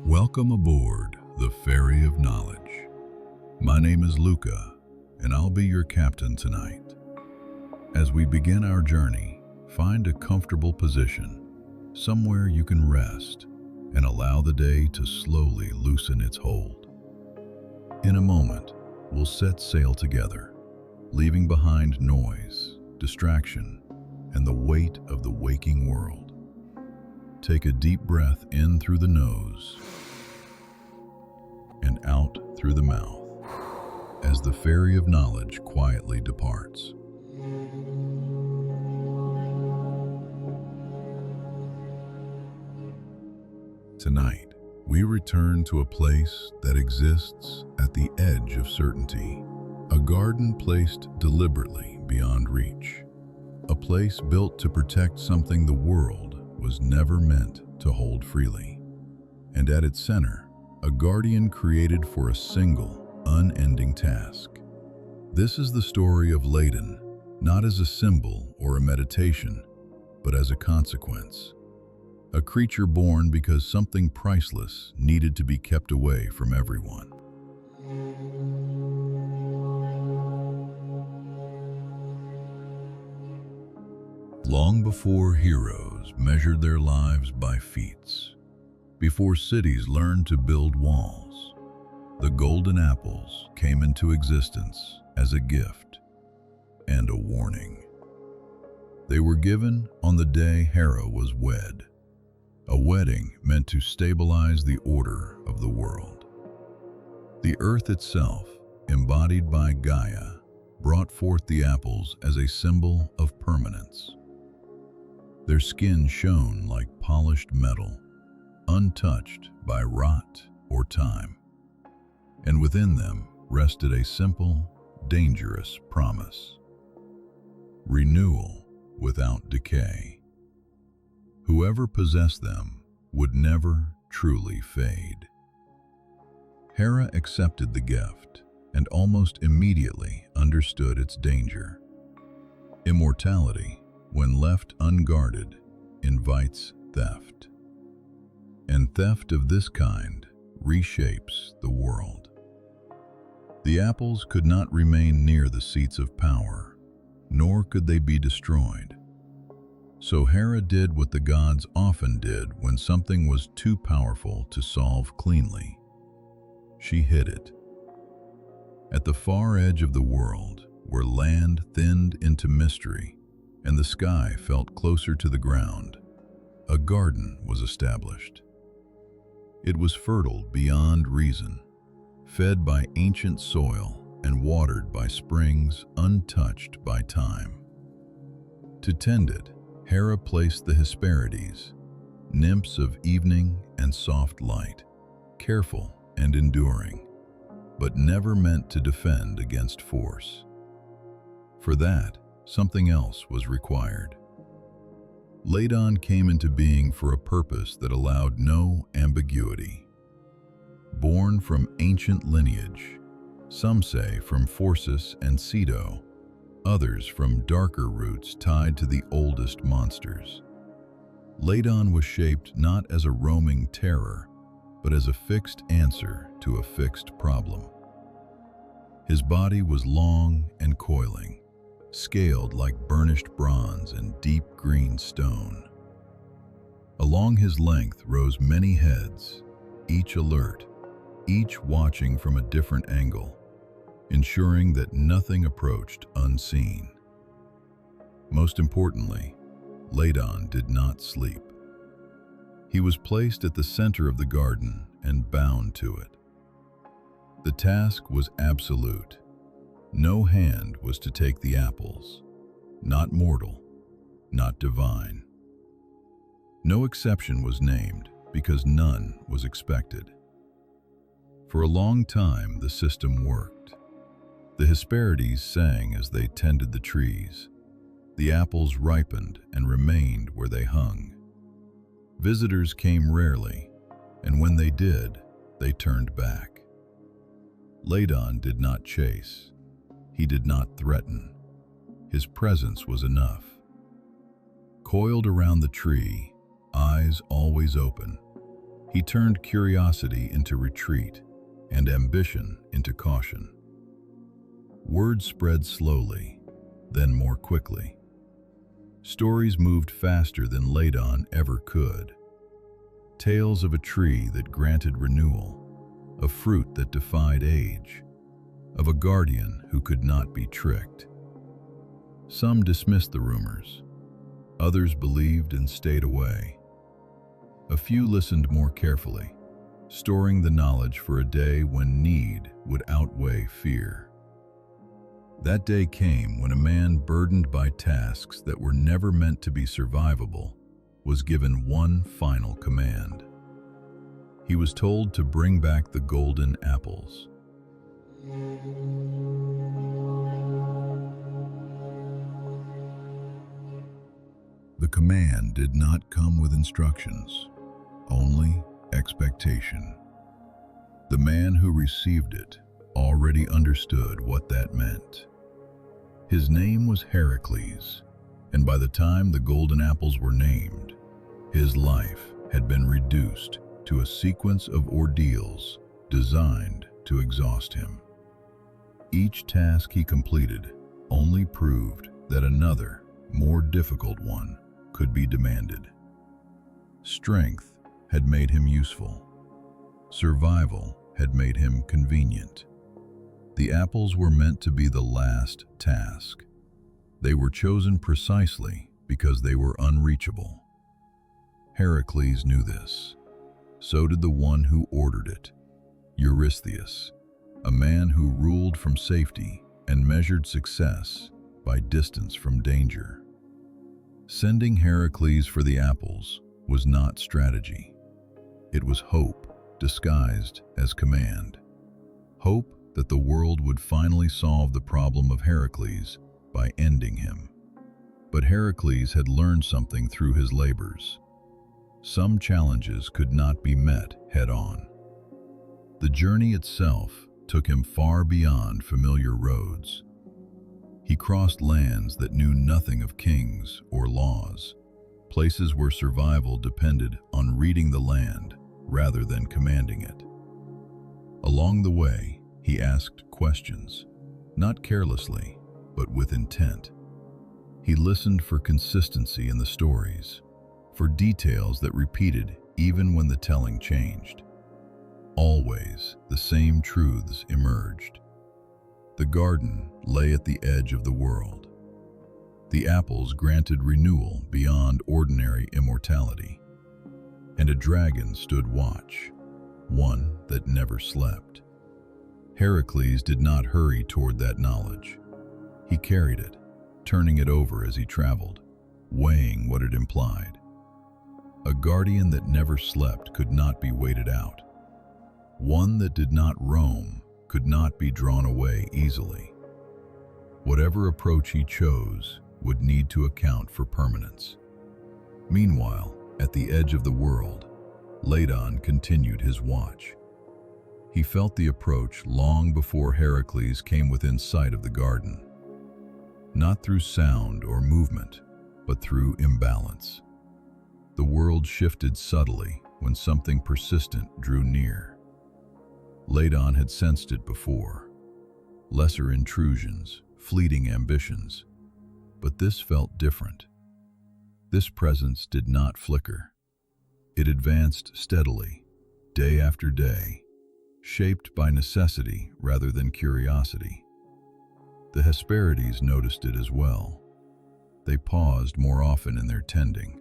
Welcome aboard the Ferry of Knowledge. My name is Luca, and I'll be your captain tonight. As we begin our journey, find a comfortable position, somewhere you can rest, and allow the day to slowly loosen its hold. In a moment, we'll set sail together, leaving behind noise, distraction, and the weight of the waking world. Take a deep breath in through the nose and out through the mouth as the Ferry of Knowledge quietly departs. Tonight, we return to a place that exists at the edge of certainty, a garden placed deliberately beyond reach, a place built to protect something the world was never meant to hold freely. And at its center, a guardian created for a single, unending task. This is the story of Ladon, not as a symbol or a meditation, but as a consequence. A creature born because something priceless needed to be kept away from everyone. Long before heroes measured their lives by feats, before cities learned to build walls, the golden apples came into existence as a gift and a warning. They were given on the day Hera was wed, a wedding meant to stabilize the order of the world. The earth itself, embodied by Gaia, brought forth the apples as a symbol of permanence. Their skin shone like polished metal, untouched by rot or time. And within them rested a simple, dangerous promise: renewal without decay. Whoever possessed them would never truly fade. Hera accepted the gift and almost immediately understood its danger. Immortality, when left unguarded, invites theft. And theft of this kind reshapes the world. The apples could not remain near the seats of power, nor could they be destroyed. So Hera did what the gods often did when something was too powerful to solve cleanly. She hid it. At the far edge of the world, where land thinned into mystery and the sky felt closer to the ground, a garden was established. It was fertile beyond reason, fed by ancient soil and watered by springs untouched by time. To tend it, Hera placed the Hesperides, nymphs of evening and soft light, careful and enduring, but never meant to defend against force. For that, something else was required. Ladon came into being for a purpose that allowed no ambiguity. Born from ancient lineage, some say from Phorcys and Ceto, others from darker roots tied to the oldest monsters. Ladon was shaped not as a roaming terror, but as a fixed answer to a fixed problem. His body was long and coiling, scaled like burnished bronze and deep green stone. Along his length rose many heads, each alert, each watching from a different angle, ensuring that nothing approached unseen. Most importantly, Ladon did not sleep. He was placed at the center of the garden and bound to it. The task was absolute. No hand was to take the apples, not mortal, not divine. No exception was named because none was expected. For a long time, the system worked. The Hesperides sang as they tended the trees. The apples ripened and remained where they hung. Visitors came rarely, and when they did, they turned back. Ladon did not chase. He did not threaten. His presence was enough. Coiled around the tree, eyes always open, he turned curiosity into retreat and ambition into caution. Word spread slowly, then more quickly. Stories moved faster than Ladon ever could. Tales of a tree that granted renewal, a fruit that defied age, of a guardian who could not be tricked. Some dismissed the rumors. Others believed and stayed away. A few listened more carefully, storing the knowledge for a day when need would outweigh fear. That day came when a man burdened by tasks that were never meant to be survivable was given one final command. He was told to bring back the golden apples. The command did not come with instructions, only expectation. The man who received it already understood what that meant. His name was Heracles, and by the time the golden apples were named, his life had been reduced to a sequence of ordeals designed to exhaust him. Each task he completed only proved that another, more difficult one could be demanded. Strength had made him useful. Survival had made him convenient. The apples were meant to be the last task. They were chosen precisely because they were unreachable. Heracles knew this. So did the one who ordered it, Eurystheus, a man who ruled from safety and measured success by distance from danger. Sending Heracles for the apples was not strategy. It was hope disguised as command. Hope that the world would finally solve the problem of Heracles by ending him. But Heracles had learned something through his labors. Some challenges could not be met head-on. The journey itself took him far beyond familiar roads. He crossed lands that knew nothing of kings or laws, places where survival depended on reading the land rather than commanding it. Along the way, he asked questions, not carelessly, but with intent. He listened for consistency in the stories, for details that repeated even when the telling changed. Always, the same truths emerged. The garden lay at the edge of the world. The apples granted renewal beyond ordinary immortality. And a dragon stood watch, one that never slept. Heracles did not hurry toward that knowledge. He carried it, turning it over as he traveled, weighing what it implied. A guardian that never slept could not be waited out. One that did not roam could not be drawn away easily. Whatever approach he chose would need to account for permanence. Meanwhile, at the edge of the world, Ladon continued his watch. He felt the approach long before Heracles came within sight of the garden. Not through sound or movement, but through imbalance. The world shifted subtly when something persistent drew near. Ladon had sensed it before. Lesser intrusions, fleeting ambitions. But this felt different. This presence did not flicker. It advanced steadily, day after day, shaped by necessity rather than curiosity. The Hesperides noticed it as well. They paused more often in their tending.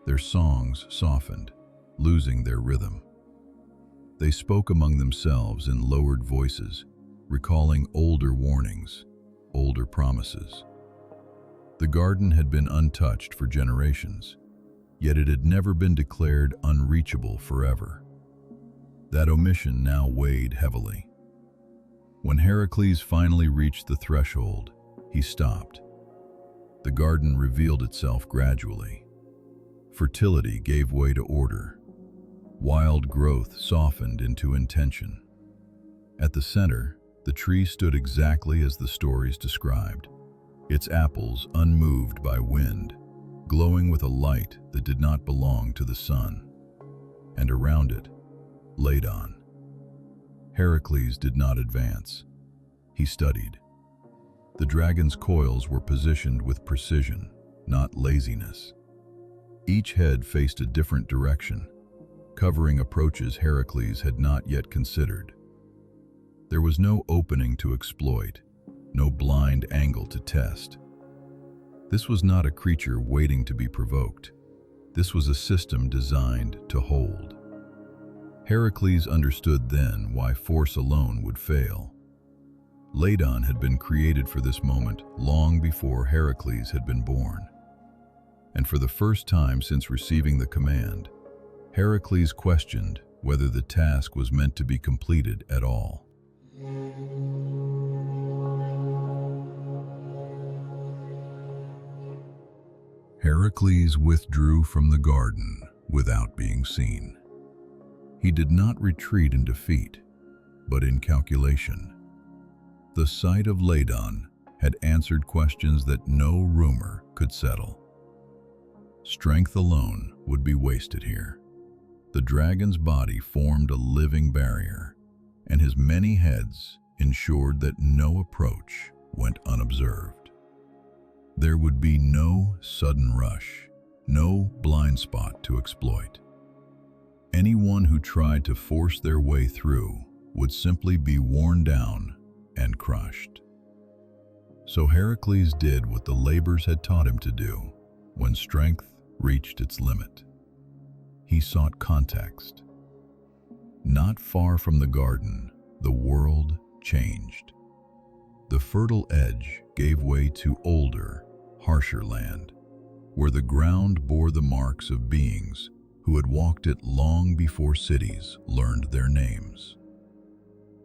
Their songs softened, losing their rhythm. They spoke among themselves in lowered voices, recalling older warnings, older promises. The garden had been untouched for generations, yet it had never been declared unreachable forever. That omission now weighed heavily. When Heracles finally reached the threshold, he stopped. The garden revealed itself gradually. Fertility gave way to order. Wild growth softened into intention. At the center, the tree stood exactly as the stories described, its apples unmoved by wind, glowing with a light that did not belong to the sun, and around it, Ladon. Heracles did not advance. He studied. The dragon's coils were positioned with precision, not laziness. Each head faced a different direction, covering approaches Heracles had not yet considered. There was no opening to exploit, no blind angle to test. This was not a creature waiting to be provoked. This was a system designed to hold. Heracles understood then why force alone would fail. Ladon had been created for this moment long before Heracles had been born. And for the first time since receiving the command, Heracles questioned whether the task was meant to be completed at all. Heracles withdrew from the garden without being seen. He did not retreat in defeat, but in calculation. The sight of Ladon had answered questions that no rumor could settle. Strength alone would be wasted here. The dragon's body formed a living barrier, and his many heads ensured that no approach went unobserved. There would be no sudden rush, no blind spot to exploit. Anyone who tried to force their way through would simply be worn down and crushed. So Heracles did what the labors had taught him to do when strength reached its limit. He sought context. Not far from the garden, the world changed. The fertile edge gave way to older, harsher land, where the ground bore the marks of beings who had walked it long before cities learned their names.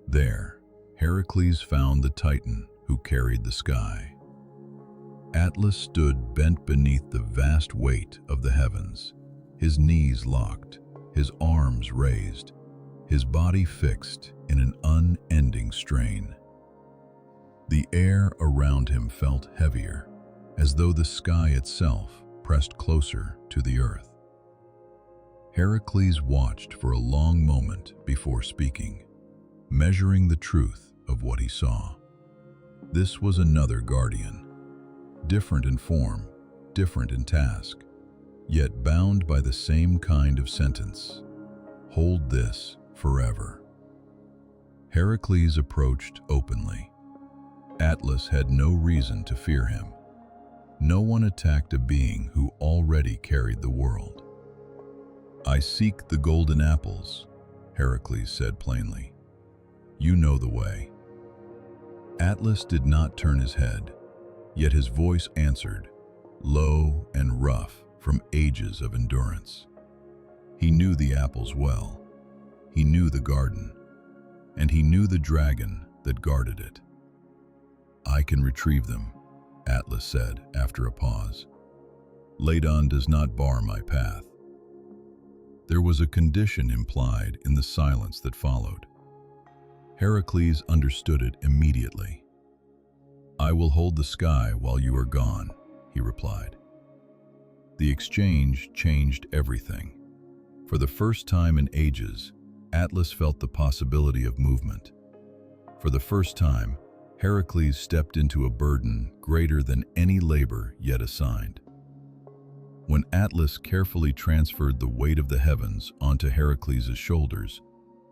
There, Heracles found the Titan who carried the sky. Atlas stood bent beneath the vast weight of the heavens, his knees locked, his arms raised, his body fixed in an unending strain. The air around him felt heavier, as though the sky itself pressed closer to the earth. Heracles watched for a long moment before speaking, measuring the truth of what he saw. This was another guardian, different in form, different in task, yet bound by the same kind of sentence: hold this forever. Heracles approached openly. Atlas had no reason to fear him. No one attacked a being who already carried the world. "I seek the golden apples," Heracles said plainly. "You know the way." Atlas did not turn his head, yet his voice answered, low and rough from ages of endurance. He knew the apples well. He knew the garden, and he knew the dragon that guarded it. "I can retrieve them," Atlas said after a pause. "Ladon does not bar my path." There was a condition implied in the silence that followed. Heracles understood it immediately. "I will hold the sky while you are gone," he replied. The exchange changed everything. For the first time in ages, Atlas felt the possibility of movement. For the first time, Heracles stepped into a burden greater than any labor yet assigned. When Atlas carefully transferred the weight of the heavens onto Heracles' shoulders,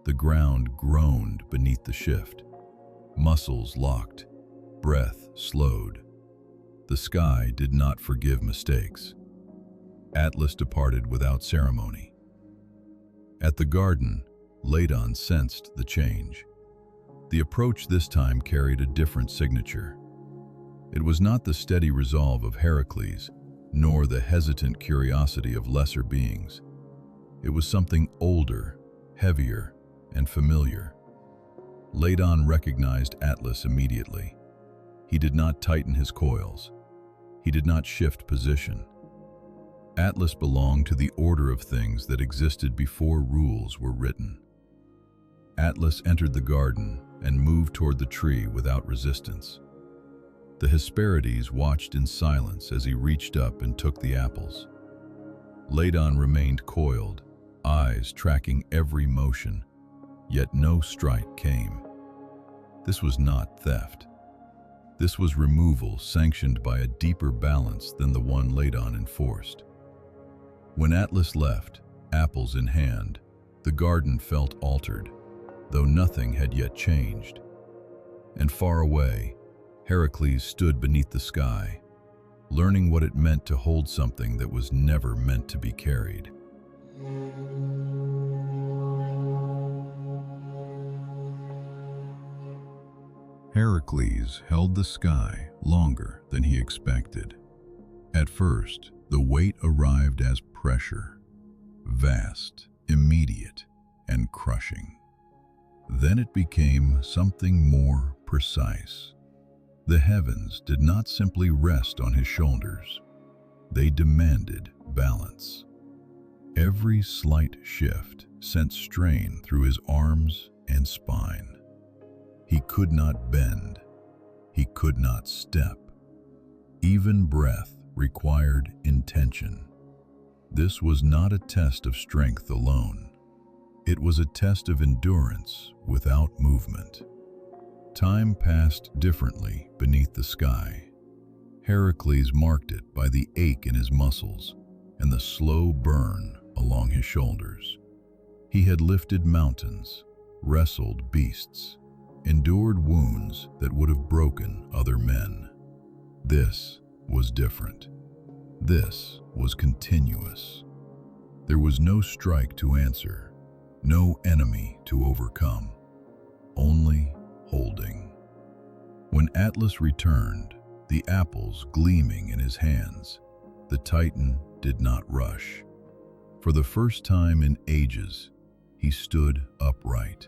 the ground groaned beneath the shift. Muscles locked, breath slowed. The sky did not forgive mistakes. Atlas departed without ceremony. At the garden, Ladon sensed the change. The approach this time carried a different signature. It was not the steady resolve of Heracles, nor the hesitant curiosity of lesser beings. It was something older, heavier, and familiar. Ladon recognized Atlas immediately. He did not tighten his coils. He did not shift position. Atlas belonged to the order of things that existed before rules were written. Atlas entered the garden and moved toward the tree without resistance. The Hesperides watched in silence as he reached up and took the apples. Ladon remained coiled, eyes tracking every motion, yet no strike came. This was not theft. This was removal sanctioned by a deeper balance than the one Ladon enforced. When Atlas left, apples in hand, the garden felt altered, though nothing had yet changed. And far away, Heracles stood beneath the sky, learning what it meant to hold something that was never meant to be carried. Heracles held the sky longer than he expected. At first, the weight arrived as pressure, vast, immediate, and crushing. Then it became something more precise. The heavens did not simply rest on his shoulders. They demanded balance. Every slight shift sent strain through his arms and spine. He could not bend. He could not step. Even breath required intention. This was not a test of strength alone. It was a test of endurance without movement. Time passed differently beneath the sky. Heracles marked it by the ache in his muscles and the slow burn along his shoulders. He had lifted mountains, wrestled beasts, endured wounds that would have broken other men. This was different. This was continuous. There was no strike to answer, no enemy to overcome, only holding. When Atlas returned, the apples gleaming in his hands, the Titan did not rush. For the first time in ages, he stood upright.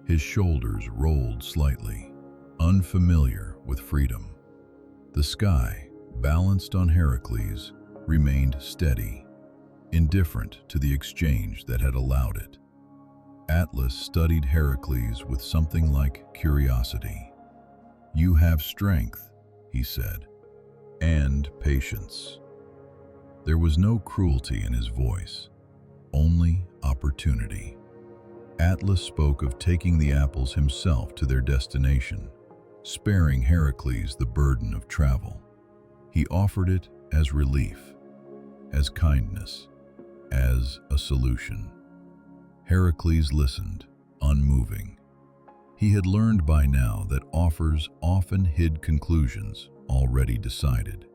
His shoulders rolled slightly, unfamiliar with freedom. The sky, balanced on Heracles, remained steady, indifferent to the exchange that had allowed it. Atlas studied Heracles with something like curiosity. "You have strength," he said, "and patience." There was no cruelty in his voice, only opportunity. Atlas spoke of taking the apples himself to their destination, sparing Heracles the burden of travel. He offered it as relief, as kindness, as a solution. Heracles listened, unmoving. He had learned by now that offers often hid conclusions already decided.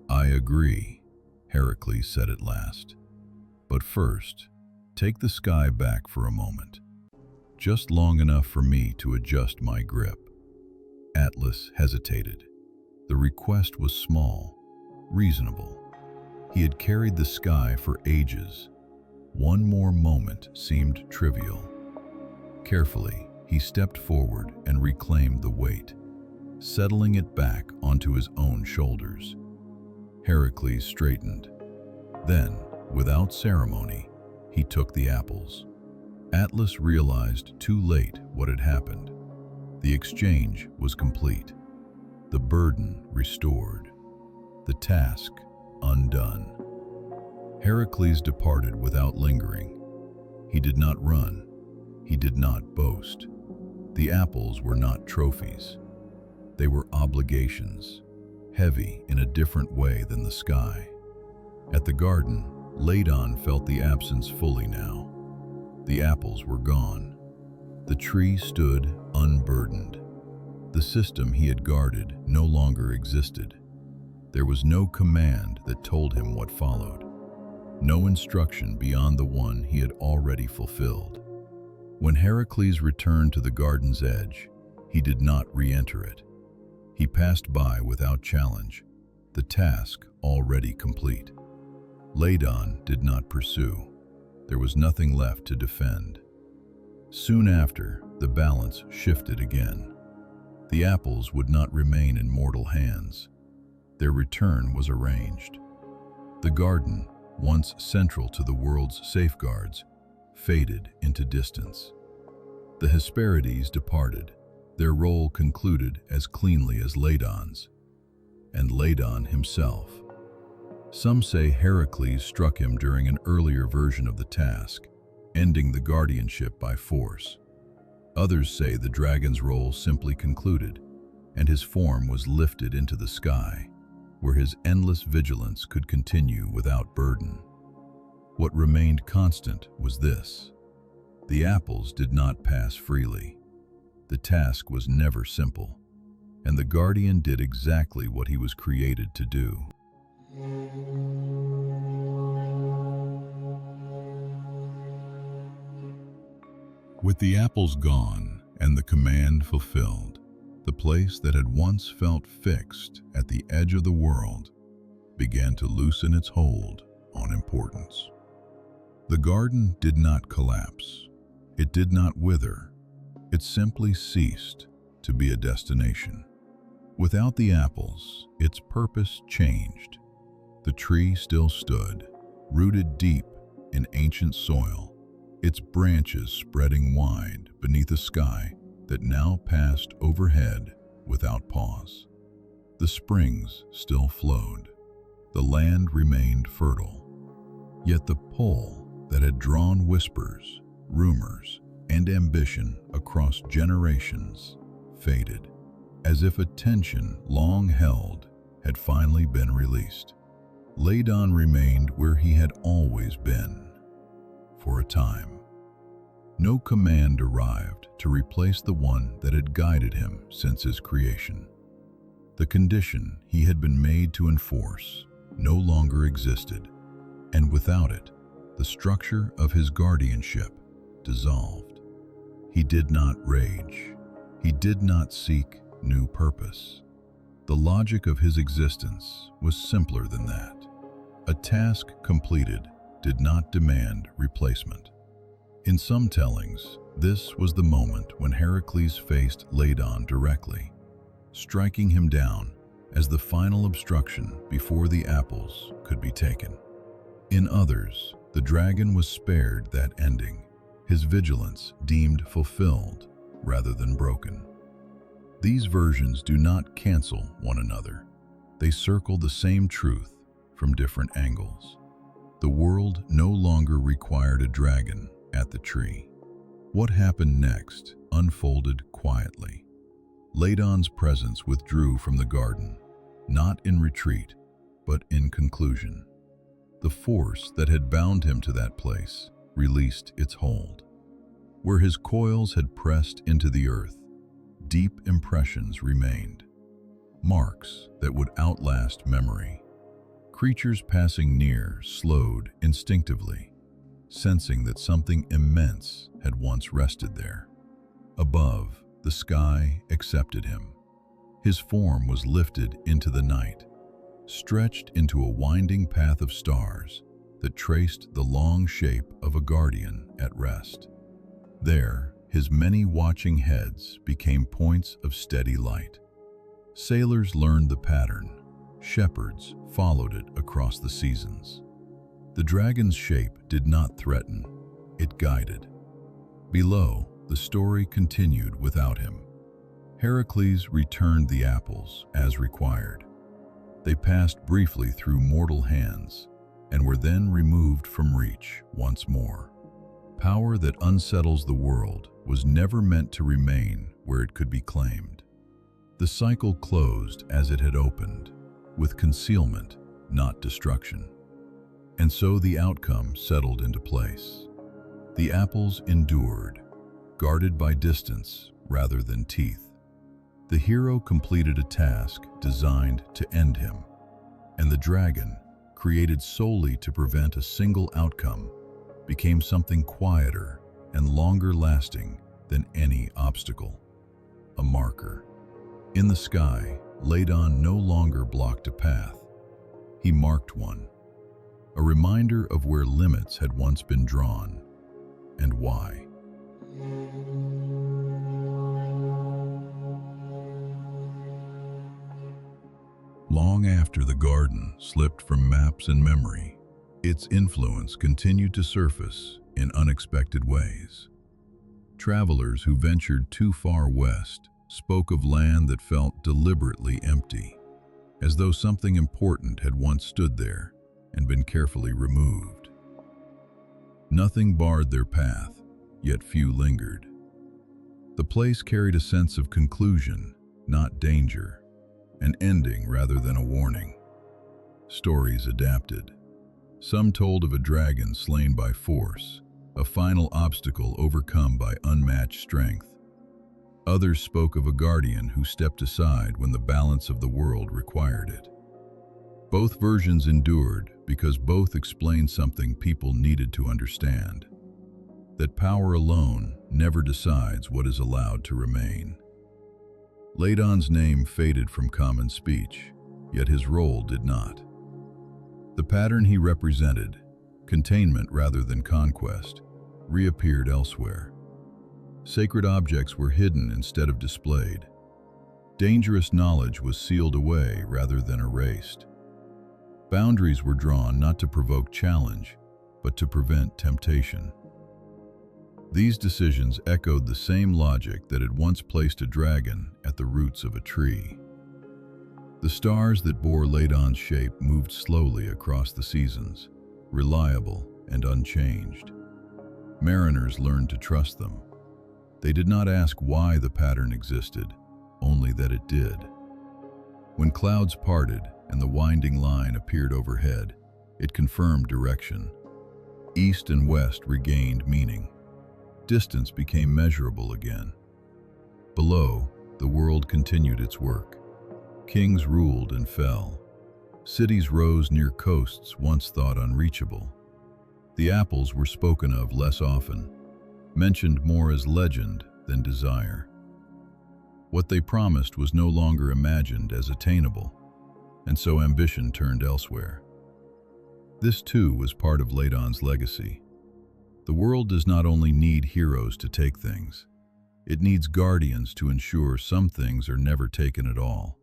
"I agree," Heracles said at last. "But first, take the sky back for a moment. Just long enough for me to adjust my grip." Atlas hesitated. The request was small, reasonable. He had carried the sky for ages. One more moment seemed trivial. Carefully, he stepped forward and reclaimed the weight, settling it back onto his own shoulders. Heracles straightened. Then, without ceremony, he took the apples. Atlas realized too late what had happened. The exchange was complete. The burden restored. The task undone. Heracles departed without lingering. He did not run. He did not boast. The apples were not trophies. They were obligations, heavy in a different way than the sky. At the garden, Ladon felt the absence fully now. The apples were gone. The tree stood unburdened. The system he had guarded no longer existed. There was no command that told him what followed. No instruction beyond the one he had already fulfilled. When Heracles returned to the garden's edge, he did not re-enter it. He passed by without challenge, the task already complete. Ladon did not pursue. There was nothing left to defend. Soon after, the balance shifted again. The apples would not remain in mortal hands. Their return was arranged. The garden, once central to the world's safeguards, faded into distance. The Hesperides departed, their role concluded as cleanly as Ladon's, and Ladon himself. Some say Heracles struck him during an earlier version of the task, ending the guardianship by force. Others say the dragon's role simply concluded, and his form was lifted into the sky, where his endless vigilance could continue without burden. What remained constant was this: the apples did not pass freely. The task was never simple, and the guardian did exactly what he was created to do. With the apples gone and the command fulfilled, the place that had once felt fixed at the edge of the world began to loosen its hold on importance. The garden did not collapse. It did not wither. It simply ceased to be a destination. Without the apples, its purpose changed. The tree still stood, rooted deep in ancient soil, its branches spreading wide beneath a sky that now passed overhead without pause. The springs still flowed. The land remained fertile. Yet the pull that had drawn whispers, rumors, and ambition across generations faded, as if a tension long held had finally been released. Ladon remained where he had always been, for a time. No command arrived to replace the one that had guided him since his creation. The condition he had been made to enforce no longer existed, and without it, the structure of his guardianship dissolved. He did not rage. He did not seek new purpose. The logic of his existence was simpler than that. A task completed did not demand replacement. In some tellings, this was the moment when Heracles faced Ladon directly, striking him down as the final obstruction before the apples could be taken. In others, the dragon was spared that ending, his vigilance deemed fulfilled rather than broken. These versions do not cancel one another. They circle the same truth from different angles. The world no longer required a dragon at the tree. What happened next unfolded quietly. Ladon's presence withdrew from the garden, not in retreat, but in conclusion. The force that had bound him to that place released its hold. Where his coils had pressed into the earth, deep impressions remained, marks that would outlast memory. Creatures passing near slowed instinctively, sensing that something immense had once rested there. Above, the sky accepted him. His form was lifted into the night, stretched into a winding path of stars that traced the long shape of a guardian at rest. There, his many watching heads became points of steady light. Sailors learned the pattern. Shepherds followed it across the seasons. The dragon's shape did not threaten, it guided. Below, the story continued without him. Heracles returned the apples as required. They passed briefly through mortal hands and were then removed from reach once more. Power that unsettles the world was never meant to remain where it could be claimed. The cycle closed as it had opened, with concealment, not destruction. And so the outcome settled into place. The apples endured, guarded by distance rather than teeth. The hero completed a task designed to end him, and the dragon, created solely to prevent a single outcome, became something quieter and longer lasting than any obstacle. A marker. In the sky, Ladon no longer blocked a path. He marked one. A reminder of where limits had once been drawn, and why. Long after the garden slipped from maps and memory, its influence continued to surface in unexpected ways. Travelers who ventured too far west spoke of land that felt deliberately empty, as though something important had once stood there and been carefully removed. Nothing barred their path, yet few lingered. The place carried a sense of conclusion, not danger, an ending rather than a warning. Stories adapted. Some told of a dragon slain by force, a final obstacle overcome by unmatched strength. Others spoke of a guardian who stepped aside when the balance of the world required it. Both versions endured because both explained something people needed to understand: that power alone never decides what is allowed to remain. Ladon's name faded from common speech, yet his role did not. The pattern he represented, containment rather than conquest, reappeared elsewhere. Sacred objects were hidden instead of displayed. Dangerous knowledge was sealed away rather than erased. Boundaries were drawn not to provoke challenge, but to prevent temptation. These decisions echoed the same logic that had once placed a dragon at the roots of a tree. The stars that bore Ladon's shape moved slowly across the seasons, reliable and unchanged. Mariners learned to trust them. They did not ask why the pattern existed, only that it did. When clouds parted and the winding line appeared overhead, it confirmed direction. East and west regained meaning. Distance became measurable again. Below, the world continued its work. Kings ruled and fell. Cities rose near coasts once thought unreachable. The apples were spoken of less often, mentioned more as legend than desire. What they promised was no longer imagined as attainable, and so ambition turned elsewhere. This too was part of Ladon's legacy. The world does not only need heroes to take things, it needs guardians to ensure some things are never taken at all.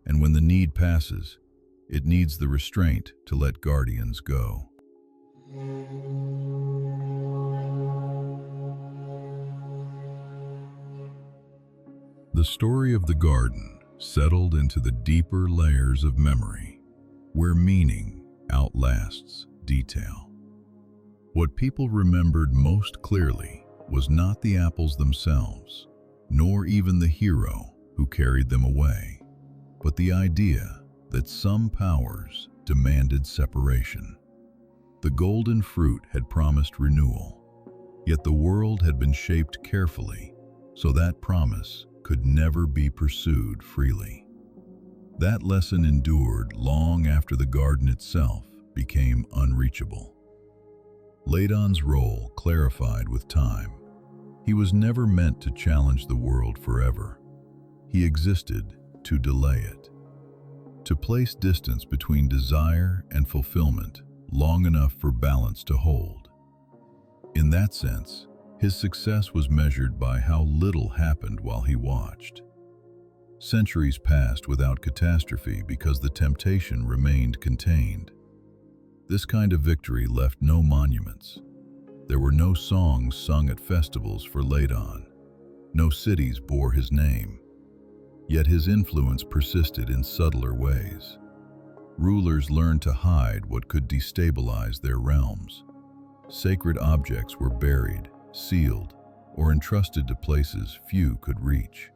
And when the need passes, it needs the restraint to let guardians go. The story of the garden settled into the deeper layers of memory, where meaning outlasts detail. What people remembered most clearly was not the apples themselves, nor even the hero who carried them away, but the idea that some powers demanded separation. The golden fruit had promised renewal, yet the world had been shaped carefully so that promise could never be pursued freely. That lesson endured long after the garden itself became unreachable. Ladon's role clarified with time. He was never meant to challenge the world forever. He existed to delay it, to place distance between desire and fulfillment long enough for balance to hold. In that sense, his success was measured by how little happened while he watched. Centuries passed without catastrophe because the temptation remained contained. This kind of victory left no monuments. There were no songs sung at festivals for Ladon. No cities bore his name. Yet his influence persisted in subtler ways. Rulers learned to hide what could destabilize their realms. Sacred objects were buried, sealed, or entrusted to places few could reach.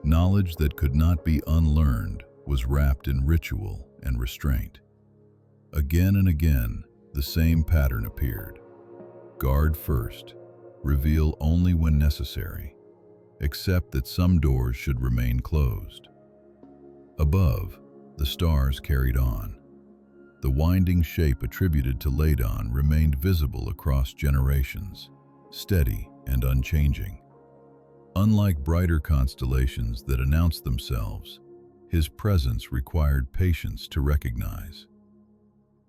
Knowledge that could not be unlearned was wrapped in ritual and restraint. Again and again, the same pattern appeared. Guard first, reveal only when necessary, except that some doors should remain closed. Above, the stars carried on. The winding shape attributed to Ladon remained visible across generations, steady and unchanging. Unlike brighter constellations that announced themselves, his presence required patience to recognize.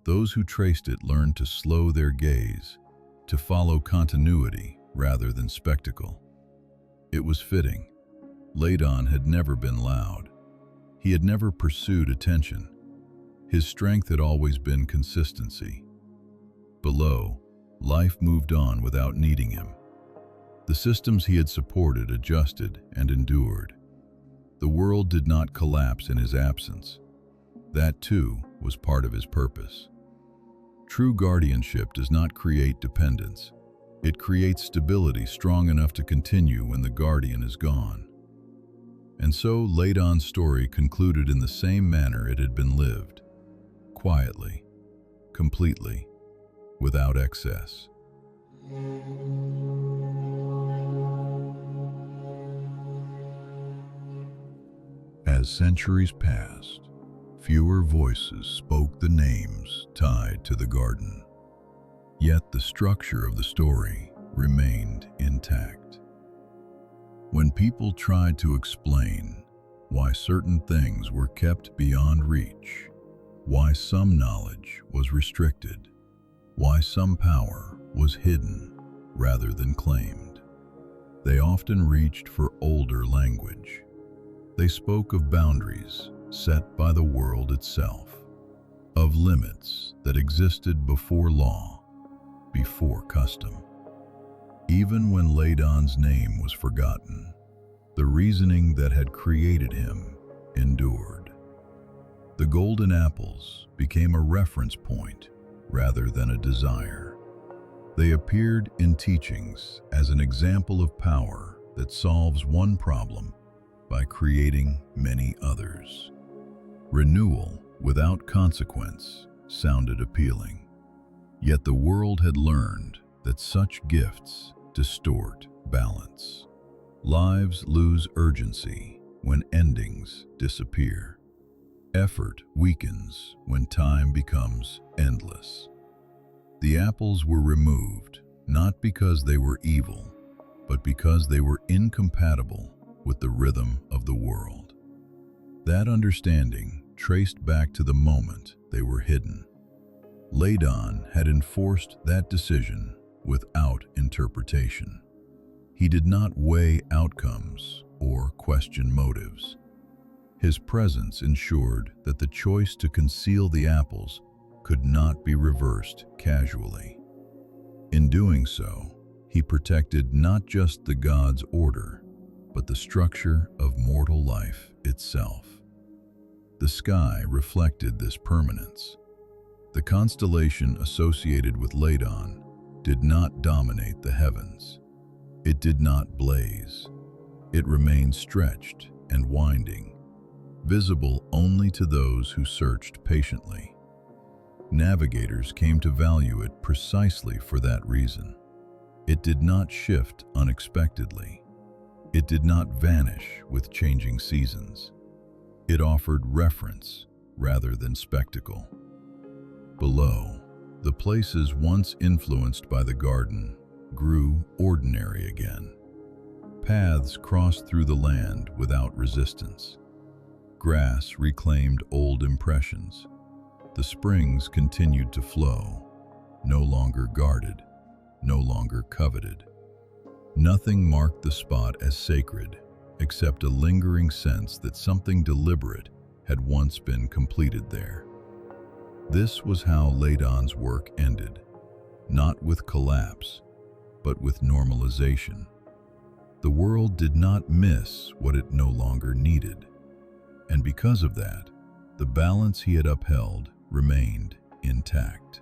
Those who traced it learned to slow their gaze, to follow continuity rather than spectacle. It was fitting. Ladon had never been loud. He had never pursued attention. His strength had always been consistency. Below, life moved on without needing him. The systems he had supported adjusted and endured. The world did not collapse in his absence. That, too, was part of his purpose. True guardianship does not create dependence. It creates stability strong enough to continue when the guardian is gone. And so Ladon's story concluded in the same manner it had been lived, quietly, completely, without excess. As centuries passed, fewer voices spoke the names tied to the garden. Yet the structure of the story remained intact. When people tried to explain why certain things were kept beyond reach, why some knowledge was restricted, why some power was hidden rather than claimed, they often reached for older language. They spoke of boundaries set by the world itself, of limits that existed before law, before custom. Even when Ladon's name was forgotten, the reasoning that had created him endured. The golden apples became a reference point rather than a desire. They appeared in teachings as an example of power that solves one problem by creating many others. Renewal without consequence sounded appealing. Yet the world had learned that such gifts distort balance. Lives lose urgency when endings disappear. Effort weakens when time becomes endless. The apples were removed not because they were evil, but because they were incompatible with the rhythm of the world. That understanding traced back to the moment they were hidden. Ladon had enforced that decision without interpretation. He did not weigh outcomes or question motives. His presence ensured that the choice to conceal the apples could not be reversed casually. In doing so, he protected not just the god's order, but the structure of mortal life itself. The sky reflected this permanence. The constellation associated with Ladon did not dominate the heavens. It did not blaze. It remained stretched and winding, visible only to those who searched patiently. Navigators came to value it precisely for that reason. It did not shift unexpectedly. It did not vanish with changing seasons. It offered reference rather than spectacle. Below, the places once influenced by the garden grew ordinary again. Paths crossed through the land without resistance. Grass reclaimed old impressions. The springs continued to flow, no longer guarded, no longer coveted. Nothing marked the spot as sacred, except a lingering sense that something deliberate had once been completed there. This was how Ladon's work ended, not with collapse, but with normalization. The world did not miss what it no longer needed, and because of that, the balance he had upheld remained intact.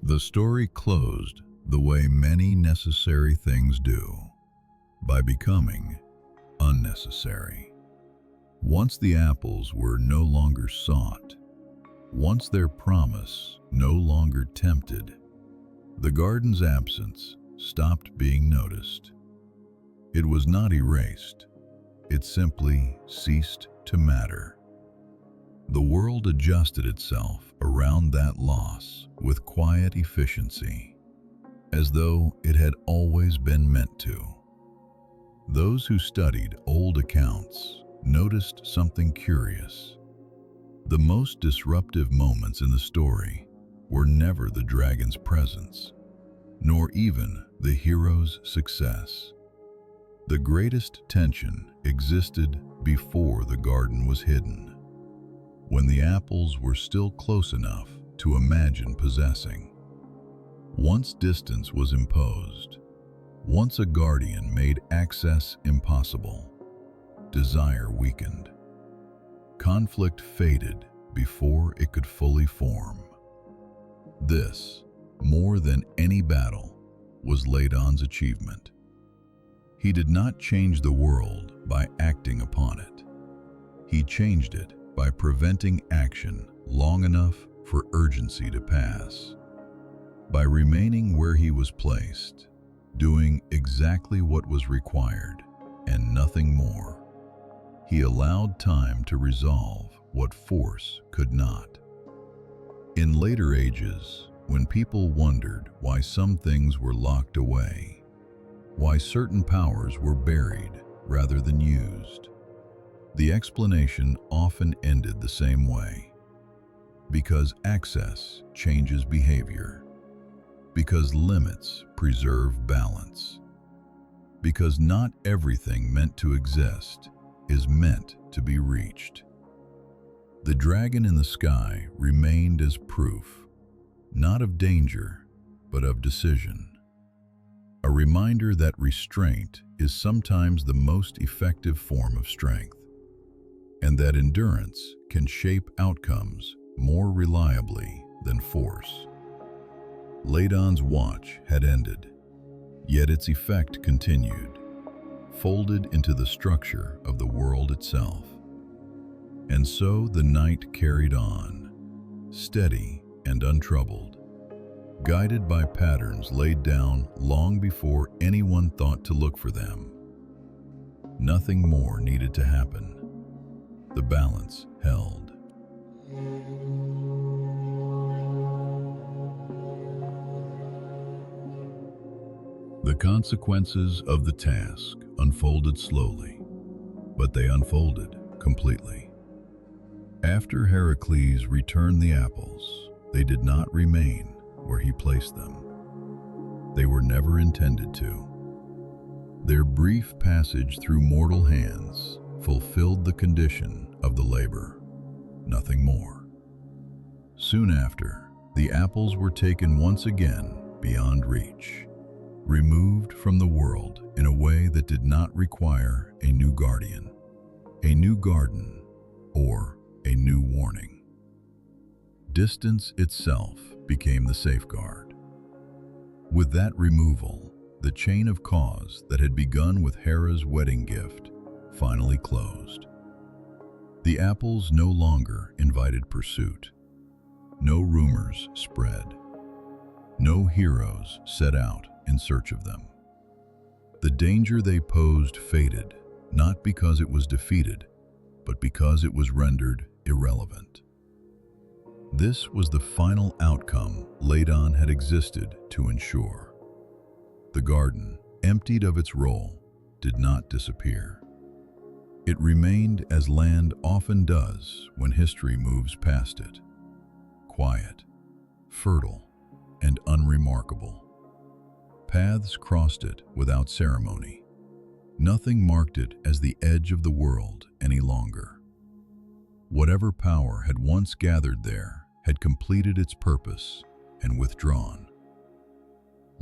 The story closed the way many necessary things do, by becoming unnecessary. Once the apples were no longer sought, once their promise no longer tempted, the garden's absence stopped being noticed. It was not erased, it simply ceased to matter. The world adjusted itself around that loss with quiet efficiency, as though it had always been meant to. Those who studied old accounts noticed something curious. The most disruptive moments in the story were never the dragon's presence, nor even the hero's success. The greatest tension existed before the garden was hidden. when the apples were still close enough to imagine possessing. Once distance was imposed, once a guardian made access impossible, desire weakened. Conflict faded before it could fully form. This, more than any battle, was Ladon's achievement. He did not change the world by acting upon it. He changed it by preventing action long enough for urgency to pass. By remaining where he was placed, doing exactly what was required and nothing more, he allowed time to resolve what force could not. In later ages, when people wondered why some things were locked away, why certain powers were buried rather than used, the explanation often ended the same way. Because access changes behavior. Because limits preserve balance. Because not everything meant to exist is meant to be reached. The dragon in the sky remained as proof, not of danger, but of decision. A reminder that restraint is sometimes the most effective form of strength, and that endurance can shape outcomes more reliably than force. Ladon's watch had ended, yet its effect continued, folded into the structure of the world itself. And so the night carried on, steady and untroubled, guided by patterns laid down long before anyone thought to look for them. Nothing more needed to happen. The balance held. The consequences of the task unfolded slowly, but they unfolded completely. After Heracles returned the apples, they did not remain where he placed them. They were never intended to. Their brief passage through mortal hands fulfilled the condition of the labor, nothing more. Soon after, the apples were taken once again beyond reach, removed from the world in a way that did not require a new guardian, a new garden, or a new warning. Distance itself became the safeguard. With that removal, the chain of cause that had begun with Hera's wedding gift finally closed. The apples no longer invited pursuit. No rumors spread. No heroes set out in search of them. The danger they posed faded, not because it was defeated, but because it was rendered irrelevant. This was the final outcome Ladon had existed to ensure. The garden, emptied of its role, did not disappear. It remained as land often does when history moves past it, quiet, fertile, and unremarkable. Paths crossed it without ceremony. Nothing marked it as the edge of the world any longer. Whatever power had once gathered there had completed its purpose and withdrawn.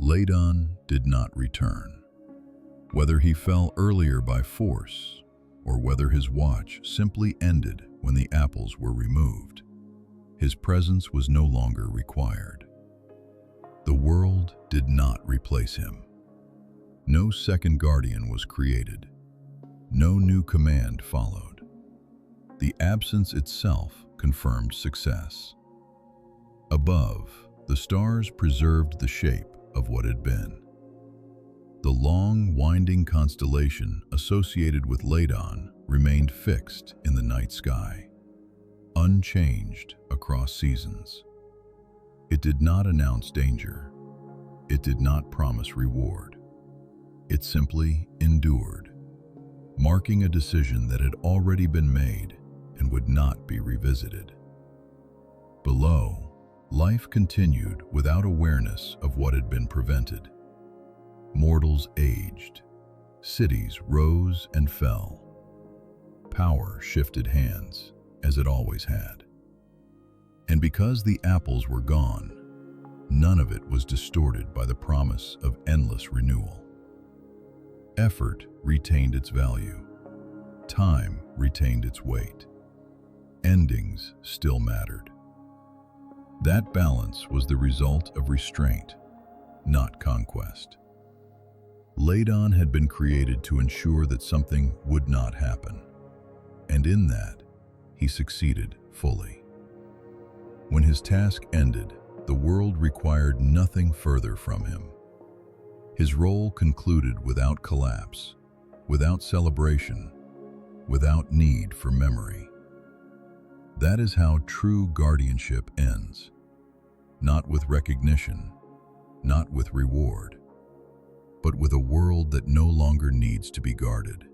Ladon did not return. Whether he fell earlier by force, or whether his watch simply ended when the apples were removed, his presence was no longer required. The world did not replace him. No second guardian was created. No new command followed. The absence itself confirmed success. Above, the stars preserved the shape of what had been. The long, winding constellation associated with Ladon remained fixed in the night sky, unchanged across seasons. It did not announce danger. It did not promise reward. It simply endured, marking a decision that had already been made and would not be revisited. Below, life continued without awareness of what had been prevented. Mortals aged, cities rose and fell, power shifted hands, as it always had. And because the apples were gone, none of it was distorted by the promise of endless renewal. Effort retained its value. Time retained its weight. Endings still mattered. That balance was the result of restraint, not conquest. Ladon had been created to ensure that something would not happen, and in that, he succeeded fully. When his task ended, the world required nothing further from him. His role concluded without collapse, without celebration, without need for memory. That is how true guardianship ends. Not with recognition, not with reward, but with a world that no longer needs to be guarded.